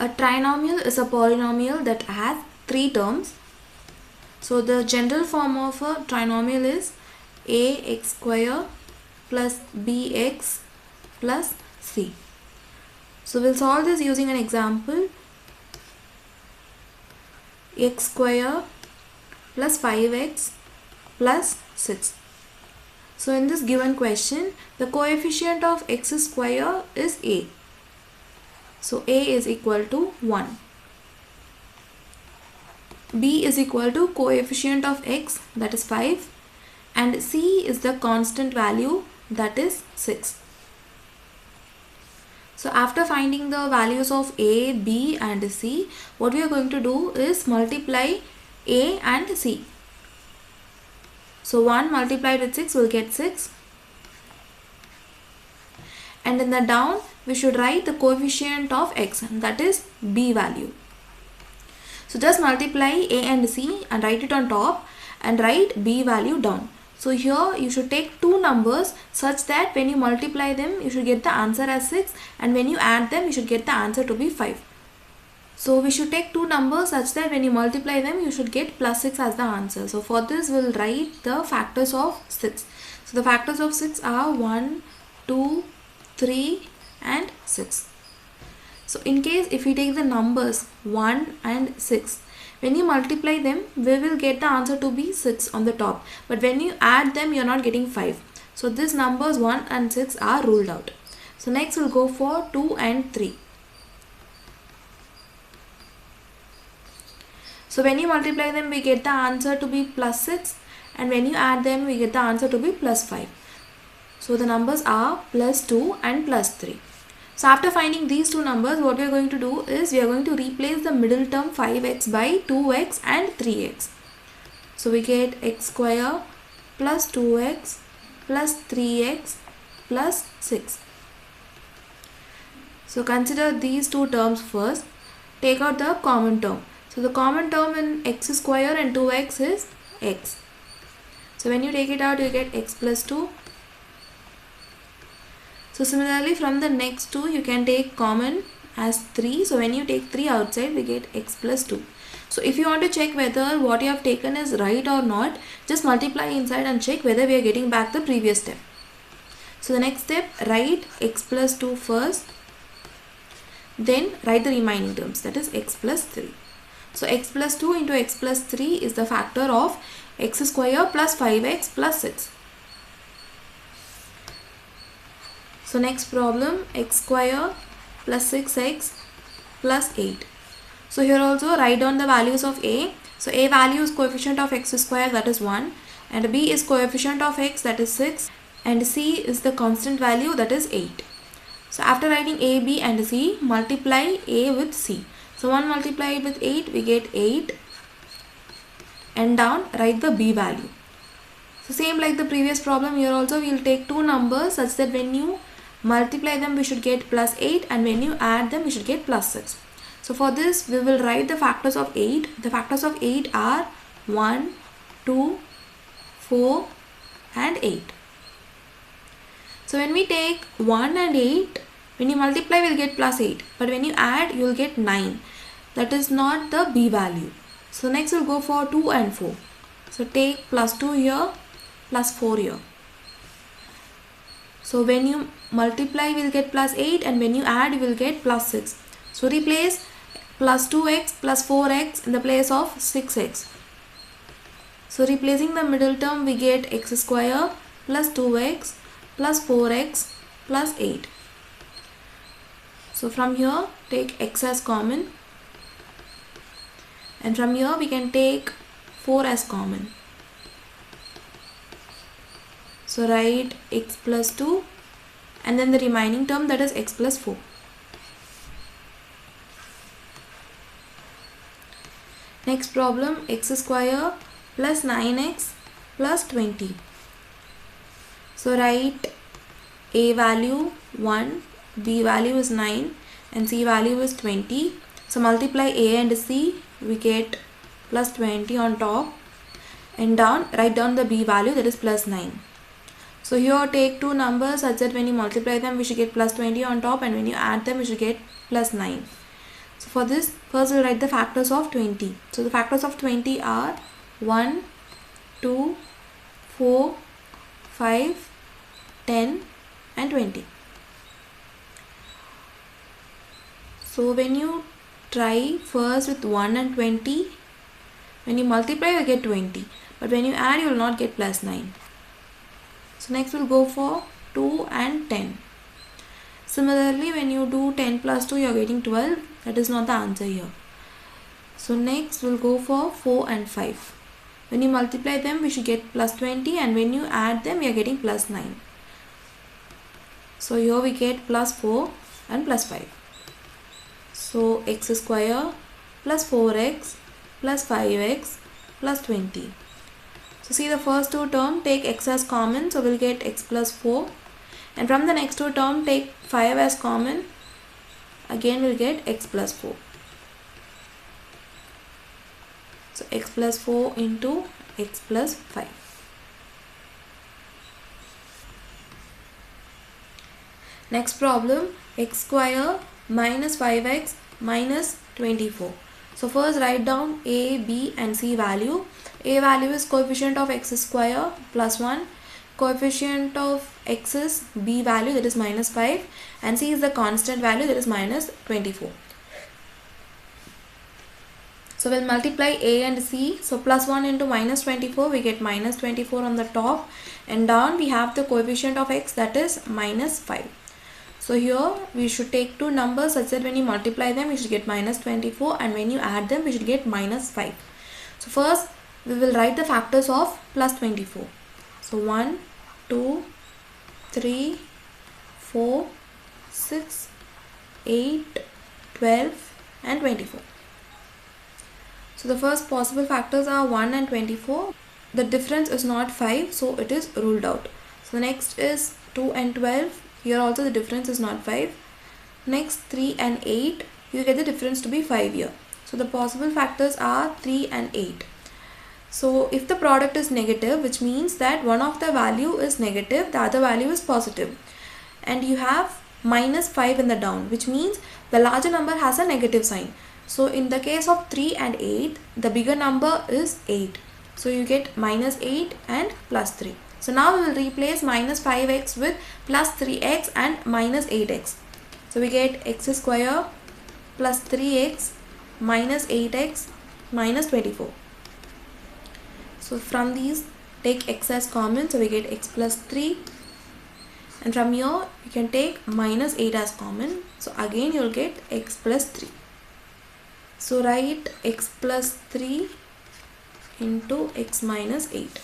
A trinomial is a polynomial that has three terms. So the general form of a trinomial is ax square plus bx plus c. So we'll solve this using an example. X square plus 5x plus 6. So in this given question, the coefficient of x square is a. So a is equal to 1. B is equal to coefficient of x, that is 5, and c is the constant value, that is 6. So after finding the values of a, b and c, what we are going to do is multiply a and c. So 1 multiplied with 6 will get 6. And in the down, we should write the coefficient of x, that is b value. So just multiply a and c and write it on top and write b value down. So here you should take two numbers such that when you multiply them, you should get the answer as 6, and when you add them, you should get the answer to be 5. So we should take two numbers such that when you multiply them, you should get plus 6 as the answer. So for this, we'll write the factors of 6. So the factors of 6 are 1, 2, 3 and 6. So in case if we take the numbers 1 and 6, when you multiply them, we will get the answer to be 6 on the top. But when you add them, you are not getting 5. So these numbers 1 and 6 are ruled out. So next we'll go for 2 and 3. So when you multiply them, we get the answer to be plus 6, and when you add them, we get the answer to be plus 5. So the numbers are plus 2 and plus 3. So after finding these two numbers, what we are going to do is we are going to replace the middle term 5x by 2x and 3x. So we get x square plus 2x plus 3x plus 6. So consider these two terms first. Take out the common term. So the common term in x square and 2x is x. So when you take it out, you get x plus 2. So similarly, from the next two, you can take common as 3. So when you take 3 outside, we get x plus 2. So if you want to check whether what you have taken is right or not, just multiply inside and check whether we are getting back the previous step. So the next step, write x plus 2 first. Then write the remaining terms, that is x plus 3. So x plus 2 into x plus 3 is the factor of x square plus 5x plus 6. So next problem, x square plus 6x plus 8. So here also write down the values of a. So a value is coefficient of x square, that is 1, and b is coefficient of x, that is 6, and c is the constant value, that is 8. So after writing a, b and c, multiply a with c. So 1 multiplied with 8, we get 8, and down write the b value. So same like the previous problem, here also we will take two numbers such that when you multiply them, we should get plus 8, and when you add them, we should get plus 6. So for this, we will write the factors of 8. The factors of 8 are 1, 2, 4 and 8. So when we take 1 and 8, when you multiply, we will get plus 8. But when you add, you will get 9. That is not the b value. So next we'll go for 2 and 4. So take plus 2 here, plus 4 here. So when you multiply, we will get plus 8, and when you add, you will get plus 6. So replace plus 2x plus 4x in the place of 6x. So replacing the middle term, we get x square plus 2x plus 4x plus 8. So from here, take x as common, and from here we can take 4 as common. So write x plus 2 and then the remaining term, that is x plus 4. Next problem, x square plus 9x plus 20. So write a value 1, b value is 9 and c value is 20. So multiply a and c, we get plus 20 on top, and down write down the b value, that is plus 9. So here take two numbers such that when you multiply them, we should get plus 20 on top, and when you add them, we should get plus 9. So for this, first we'll write the factors of 20. So the factors of 20 are 1, 2, 4, 5, 10 and 20. So when you try first with 1 and 20, when you multiply you get 20, but when you add you will not get plus 9. So next we'll go for 2 and 10. Similarly, when you do 10 plus 2 you are getting 12. That is not the answer here. So next we'll go for 4 and 5. When you multiply them we should get plus 20, and when you add them we are getting plus 9. So here we get plus 4 and plus 5. So x square plus 4x plus 5x plus 20. So see the first two terms, take x as common, so we'll get x plus 4, and from the next two terms take 5 as common, again we'll get x plus 4. So x plus 4 into x plus 5. Next problem, x square minus 5x minus 24. So first write down a, b and c value. A value is coefficient of x square plus 1, coefficient of x is b value, that is minus 5, and c is the constant value, that is minus 24. So we'll multiply a and c. So plus 1 into minus 24, we get minus 24 on the top, and down we have the coefficient of x, that is minus 5. So here we should take two numbers such that when you multiply them you should get minus 24, and when you add them we should get minus 5. So first we will write the factors of plus 24. So 1, 2, 3, 4, 6, 8, 12 and 24. So the first possible factors are 1 and 24. The difference is not 5, so it is ruled out. So the next is 2 and 12. Here also the difference is not 5. Next 3 and 8. You get the difference to be 5 here. So the possible factors are 3 and 8. So if the product is negative, which means that one of the value is negative, the other value is positive, and you have minus 5 in the down, which means the larger number has a negative sign. So in the case of 3 and 8, the bigger number is 8. So you get minus 8 and plus 3. So now we will replace minus 5x with plus 3x and minus 8x. So we get x square plus 3x minus 8x minus 24. So from these take x as common, so we get x plus 3, and from here you can take minus 8 as common, so again you will get x plus 3. So write x plus 3 into x minus 8.